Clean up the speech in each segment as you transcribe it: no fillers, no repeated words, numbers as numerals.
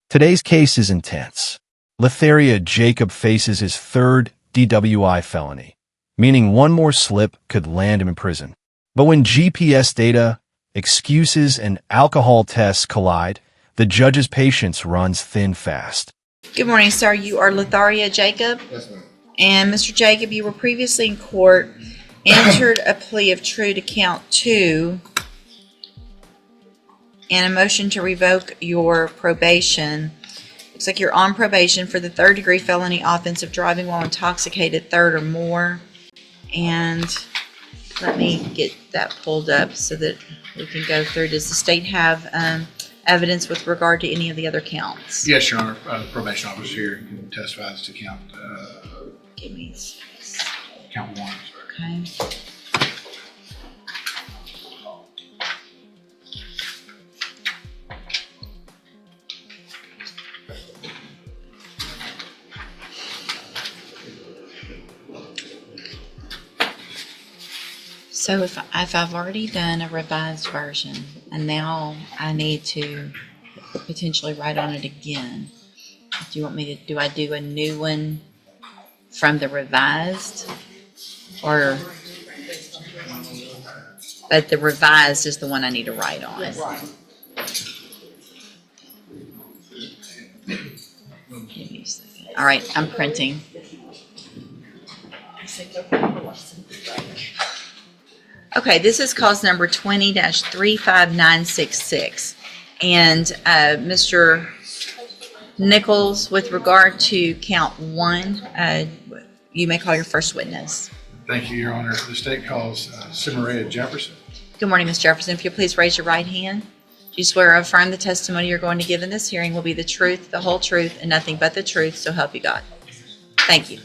Today's case is intense. Letharia Jacob faces his third DWI felony, meaning one more slip could land him in prison. But when GPS data, excuses, and alcohol tests collide, the judge's patience runs thin fast. Good morning, sir. You are Letharia Jacob? Yes, ma'am. And Mr. Jacob, you were previously in court, entered a plea of true to count 2, and a motion to revoke your probation. Looks like you're on probation for the third-degree felony offense of driving while intoxicated, third or more. And let me get that pulled up so that we can go through. Does the state have evidence with regard to any of the other counts? Yes, Your Honor. The probation officer here can testify as to count Give me count 1. Sorry. okay. So if I've already done a revised version and now I need to potentially write on it again, do you want me to, do I do a new one from the revised, or, but the revised is the one I need to write on? Give me a second. All right, I'm printing. Okay, this is cause number 20-35966. And Mr. Nichols, with regard to count 1, you may call your first witness. Thank you, Your Honor. The state calls Letharia Jefferson. Good morning, Ms. Jefferson. If you'll please raise your right hand. Do you swear or affirm the testimony you're going to give in this hearing will be the truth, the whole truth, and nothing but the truth, so help you God? Thank you.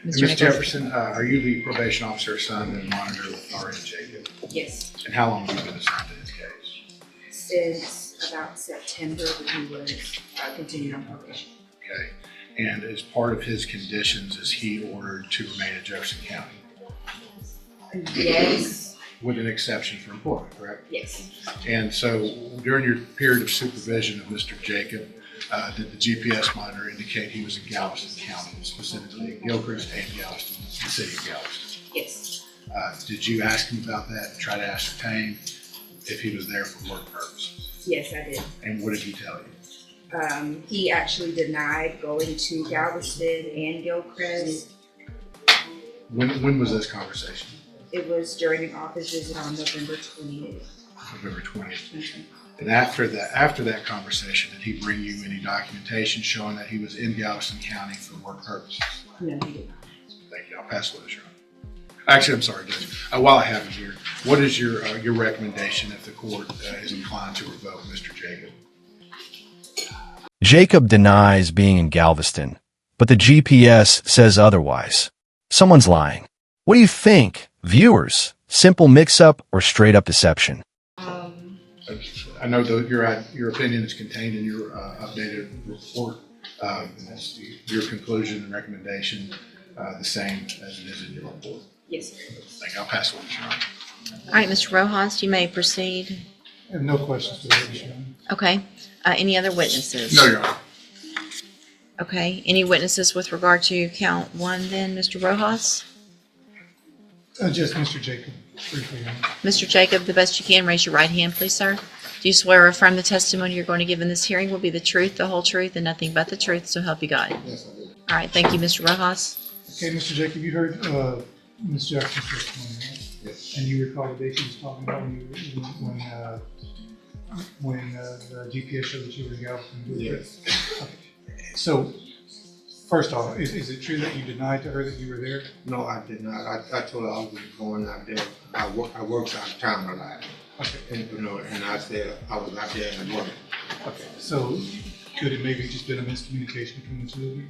Ms. Jefferson, are you the probation officer assigned to monitor Letharia Jacob? Yes, And how long have you been assigned to this case? since about September when he was continued on probation. Okay. And as part of his conditions, is he ordered to remain in Jefferson County? Yes, With an exception for employment, correct? yes, And so during your period of supervision of Mr. Jacob, did the GPS monitor indicate he was in Galveston County, specifically Gilchrist and Galveston, the city of Galveston? yes, Did you ask him about that and try to ascertain if he was there for work purposes? yes, I did. And what did he tell you? He actually denied going to Galveston and Gilchrist. When was this conversation? It was during an office visit on November 20th. November 20th. And after that conversation, did he bring you any documentation showing that he was in Galveston County for work purposes? No, he did not. Thank you. I'll pass the Your Honor. Actually, I'm sorry, Judge. While I have you here, what is your recommendation if the court is inclined to revoke Mr. Jacob? Jacob denies being in Galveston, but the GPS says otherwise. Someone's lying. What do you think, viewers? Simple mix-up or straight-up deception? I know that your opinion is contained in your updated report. Is your conclusion and recommendation the same as it is in your report? Yes, sir. Thank you. I'll pass it on, Your Honor. All right, Mr. Rojas, you may proceed. I have no questions for the witness, Your Honor. Okay. Any other witnesses? No, Your Honor. Okay. Any witnesses with regard to count 1 then, Mr. Rojas? Just Mr. Jacob, briefly, Your Honor. Mr. Jacob, the best you can, raise your right hand, please, sir. Do you swear or affirm the testimony you're going to give in this hearing will be the truth, the whole truth, and nothing but the truth, so help you God? Yes, I do. All right. Thank you, Mr. Rojas. Okay, Mr. Jacob, you heard Ms. Jackson's testimony, right? Yes. And you recall the day she was talking about when the GPS showed that you were in Galveston? Yes. Okay. So, first off, is it true that you denied to her that you were there? No, I did not. I told her I was going out there. I worked out of town a lot. Okay. And I said I was out there and working. Okay. So, could it maybe just been a miscommunication between the two of you?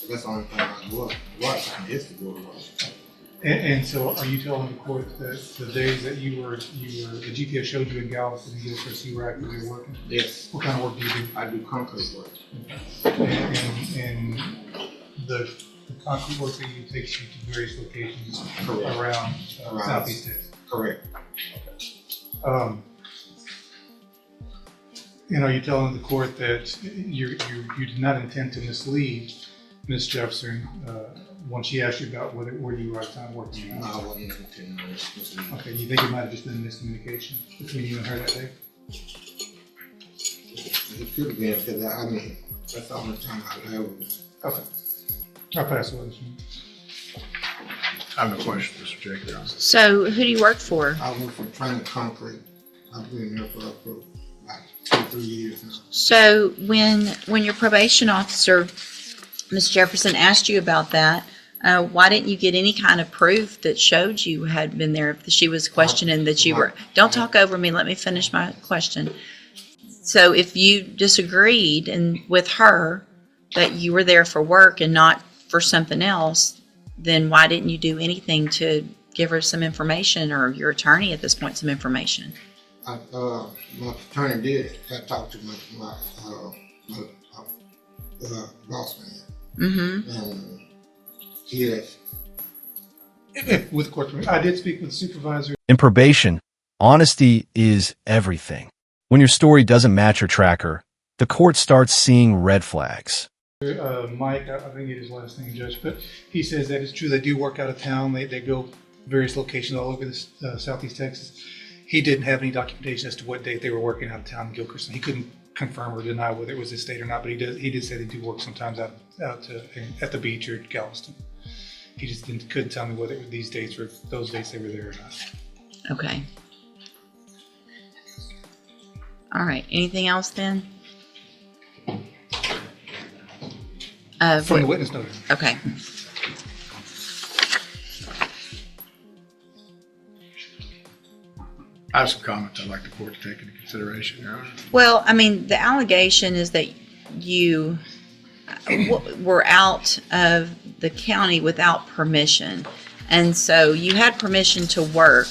That's the only thing I was. I used to go to work. And so, are you telling the court that the days that the GPS showed you in Galveston and Gilchrist, you were actively working? Yes. What kind of work do you do? I do concrete work. And the concrete work that you takes you to various locations Correct. around Around. Southeast Texas. Correct. And are you telling the court that you did not intend to mislead Ms. Jefferson when she asked you about where you were at the time working? No, I wasn't intending on this. Okay, you think it might have just been a miscommunication between you and her that day? It could have been, because I mean, that's the only time I ever. Okay. I'll pass it on. I have no question, Mr. Jacob. So who do you work for? I went from Training Concrete. I've been there for like 2-3 years now. So when your probation officer, Ms. Jefferson, asked you about that, why didn't you get any kind of proof that showed you had been there? If she was questioning that you were, don't talk over me, let me finish my question. So if you disagreed with her that you were there for work and not for something else, then why didn't you do anything to give her some information, or your attorney at this point some information? My attorney did have talked to my boss man. Mm-hmm. And yes, With courtroom, I did speak with the supervisor. In probation, honesty is everything. When your story doesn't match your tracker, the court starts seeing red flags. Mike, I think it is last name, Judge, but he says that it's true. They do work out of town. They go various locations all over the Southeast Texas. He didn't have any documentation as to what date they were working out of town in Gilchrist. He couldn't confirm or deny whether it was his state or not, but he did say they do work sometimes at the beach or Galveston. He just couldn't tell me whether these dates or those dates they were there or not. Okay. All right. Anything else then? From the witness notice. Okay. I have some comments I'd like the court to take into consideration, Your Honor. Well, I mean, the allegation is that you were out of the county without permission. And so you had permission to work,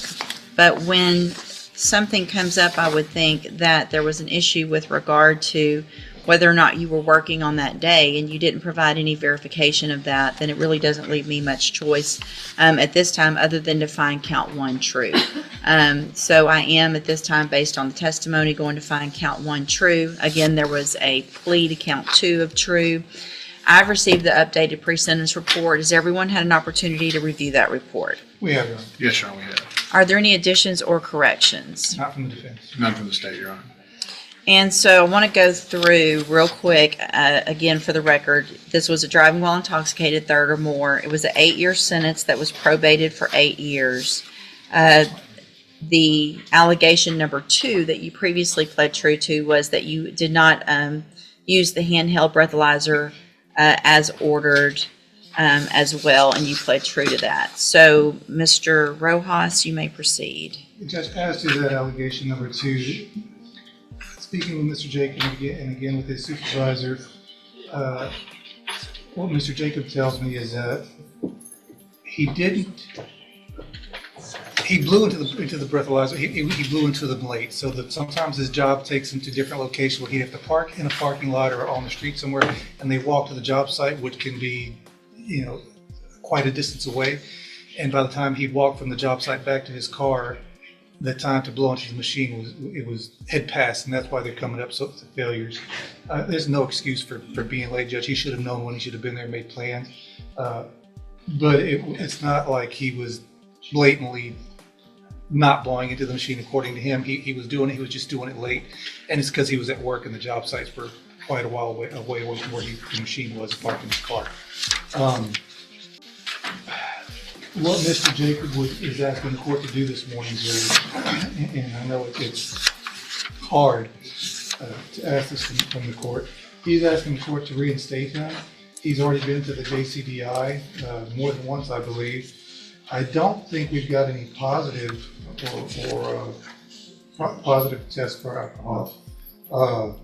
but when something comes up, I would think that there was an issue with regard to whether or not you were working on that day, and you didn't provide any verification of that, then it really doesn't leave me much choice at this time other than to find count one true. So I am at this time, based on the testimony, going to find count one true. Again, there was a plea to count two of true. I've received the updated pre-sentence report. Has everyone had an opportunity to review that report? We have none. Yes, Your Honor, we have. Are there any additions or corrections? Not from the defense. None from the state, Your Honor. And so I want to go through real quick, again, for the record, this was a driving while intoxicated, third or more. It was an 8-year sentence that was probated for 8 years. The allegation number 2 that you previously pled true to was that you did not use the handheld breathalyzer as ordered as well, and you pled true to that. So, Mr. Rojas, you may proceed. Just as to that allegation number 2, speaking with Mr. Jacob and again with his supervisor, what Mr. Jacob tells me is that he blew into the breathalyzer. He blew into them late, so that sometimes his job takes him to different locations where he'd have to park in a parking lot or on the street somewhere, and they walk to the job site, which can be, quite a distance away. And by the time he'd walk from the job site back to his car, the time to blow into the machine had passed, and that's why they're coming up so failures. There's no excuse for being late, Judge. He should have known when he should have been there, made plans. But it's not like he was blatantly not blowing into the machine. According to him, he was doing it. He was just doing it late, and it's because he was at work and the job sites were quite a while away from where the machine was parked in his car. What Mr. Jacob is asking the court to do this morning, and I know it's hard to ask this from the court. He's asking the court to reinstate him. He's already been to the JCDI more than once, I believe. I don't think we've got any positive or positive tests for alcohol.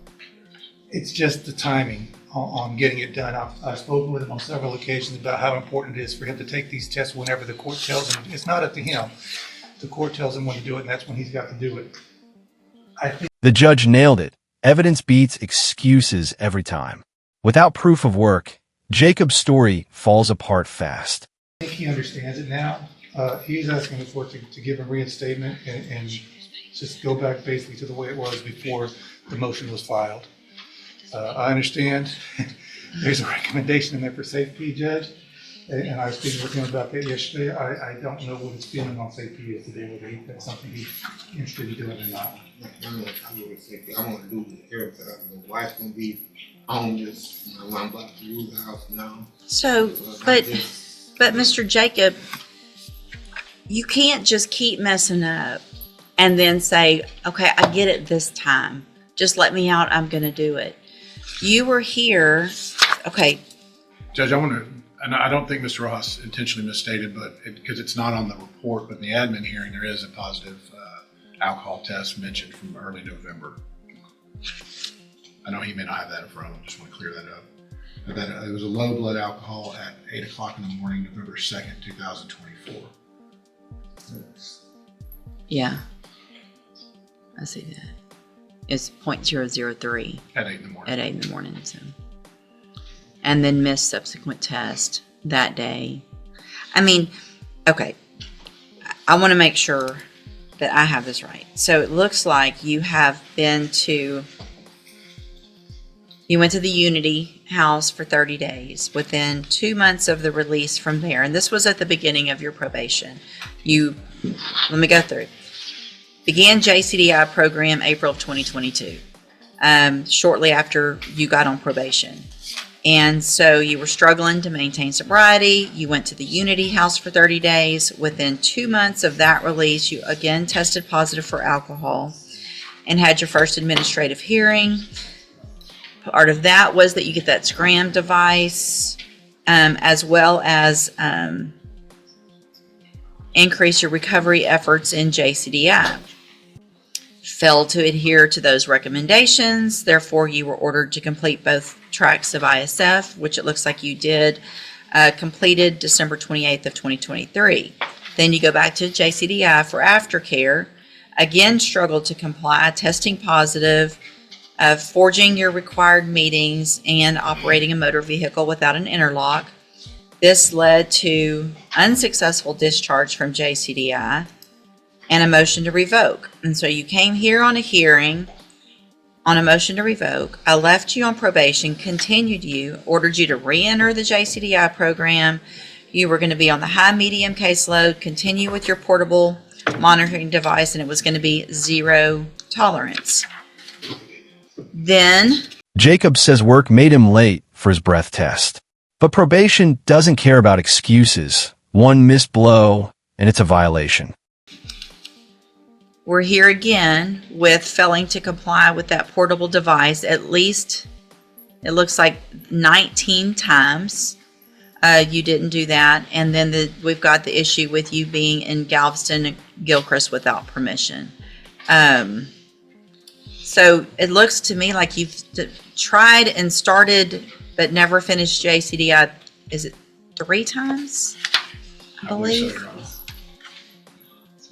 It's just the timing on getting it done. I've spoken with him on several occasions about how important it is for him to take these tests whenever the court tells him. It's not up to him. The court tells him when to do it, and that's when he's got to do it. I think The judge nailed it. Evidence beats excuses every time. Without proof of work, Jacob's story falls apart fast. he understands it now. He's asking the court to give a reinstatement and Just go back basically to the way it was before the motion was filed. I understand there's a recommendation in there for safety, Judge, and I was speaking with him about that yesterday. I don't know what his feeling on safety is today, whether that's something he's interested in doing or not. I'm gonna lose everything. My wife's gonna be homeless. I'm about to lose the house now. So, but Mr. Jacob, you can't just keep messing up and then say, okay, I get it this time. Just let me out. I'm going to do it. You were here. Okay. Judge, and I don't think Mr. Rojas intentionally misstated, but because it's not on the report, but in the admin hearing, there is a positive alcohol test mentioned from early November. I know he may not have that in front of him. Just want to clear that up. But that it was a low blood alcohol at 8 o'clock in the morning, November 2nd, 2024. Yeah. I see that. It's 0.003 At 8 in the morning. at 8 in the morning. So. And then missed subsequent test that day. I mean, okay. I want to make sure that I have this right. So it looks like you went to the Unity house for 30 days. Within 2 months of the release from there, and this was at the beginning of your probation, let me go through. Began JCDI program April of 2022, shortly after you got on probation. And so you were struggling to maintain sobriety. You went to the Unity house for 30 days. Within 2 months of that release, you again tested positive for alcohol and had your first administrative hearing. Part of that was that you get that scram device, as well as increase your recovery efforts in JCDI. Failed to adhere to those recommendations, therefore you were ordered to complete both tracks of ISF, which it looks like you did, completed December 28th of 2023. Then you go back to JCDI for aftercare, again struggled to comply, testing positive, forging your required meetings, and operating a motor vehicle without an interlock. This led to unsuccessful discharge from JCDI and a motion to revoke. And so you came here on a hearing on a motion to revoke. I left you on probation, continued you, ordered you to re-enter the JCDI program. You were going to be on the high-medium caseload, continue with your portable monitoring device, and it was going to be zero tolerance. Then Jacob says work made him late for his breath test. But probation doesn't care about excuses. One missed blow, and it's a violation. we're here again with failing to comply with that portable device at least, it looks like 19 times. You didn't do that. And then we've got the issue with you being in Galveston and Gilchrist without permission. So it looks to me like you've tried and started but never finished JCDI. Is it 3 times? I believe. So,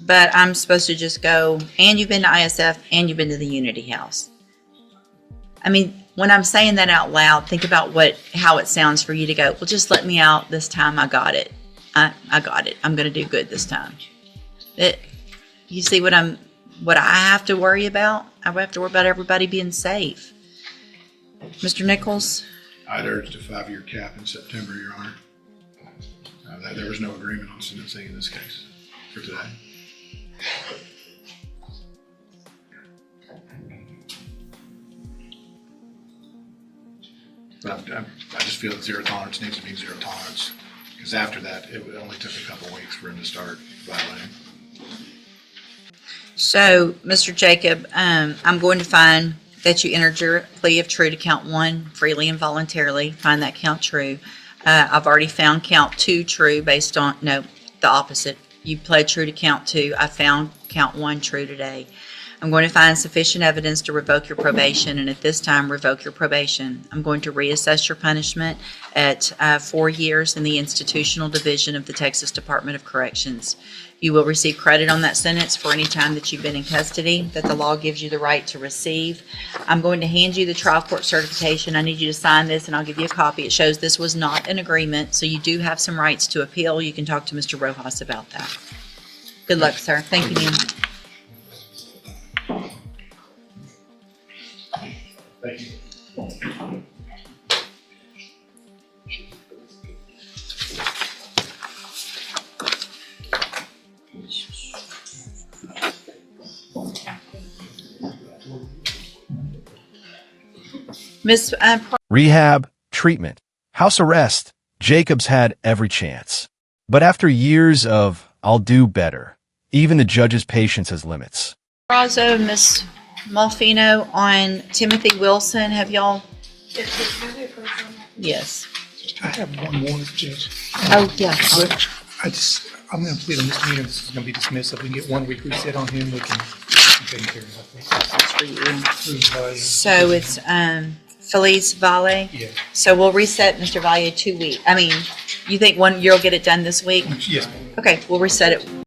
But I'm supposed to just go, and you've been to ISF and you've been to the Unity House. I mean, when I'm saying that out loud, think about how it sounds for you to go, well, just let me out this time. I got it. I got it. I'm going to do good this time. You see what I have to worry about? I have to worry about everybody being safe. Mr. Nichols? I'd urged a 5-year cap in September, Your Honor. There was no agreement on sentencing in this case for today. But I just feel that zero tolerance needs to be zero tolerance, because after that, it only took a couple of weeks for him to start violating. So, Mr. Jacob, I'm going to find that you entered your plea of true to count 1 freely and voluntarily. Find that count true. I've already found count 2 true based on, no, the opposite. You pled true to count 2. I found count 1 true today. I'm going to find sufficient evidence to revoke your probation, and at this time, revoke your probation. I'm going to reassess your punishment at 4 years in the institutional division of the Texas Department of Corrections. You will receive credit on that sentence for any time that you've been in custody that the law gives you the right to receive. I'm going to hand you the trial court certification. I need you to sign this, and I'll give you a copy. It shows this was not an agreement, so you do have some rights to appeal. You can talk to Mr. Rojas about that. Good luck, sir. Thank you, ma'am. Thank you. Miss Rehab, treatment, house arrest. Jacobs had every chance. But after years of, I'll do better, even the judge's patience has limits. Brazo, Miss Malfino on Timothy Wilson, have y'all? Yes. I have one more, Judge. Oh, yeah. But I'm going to plead on this meeting, this is going to be dismissed. If we can get 1 week reset on him, we can take care of it, I think. So it's Felice Valle. Yeah. So we'll reset Mr. Valle 2 weeks. I mean, you think you'll get it done this week? Yes, ma'am. Okay, we'll reset it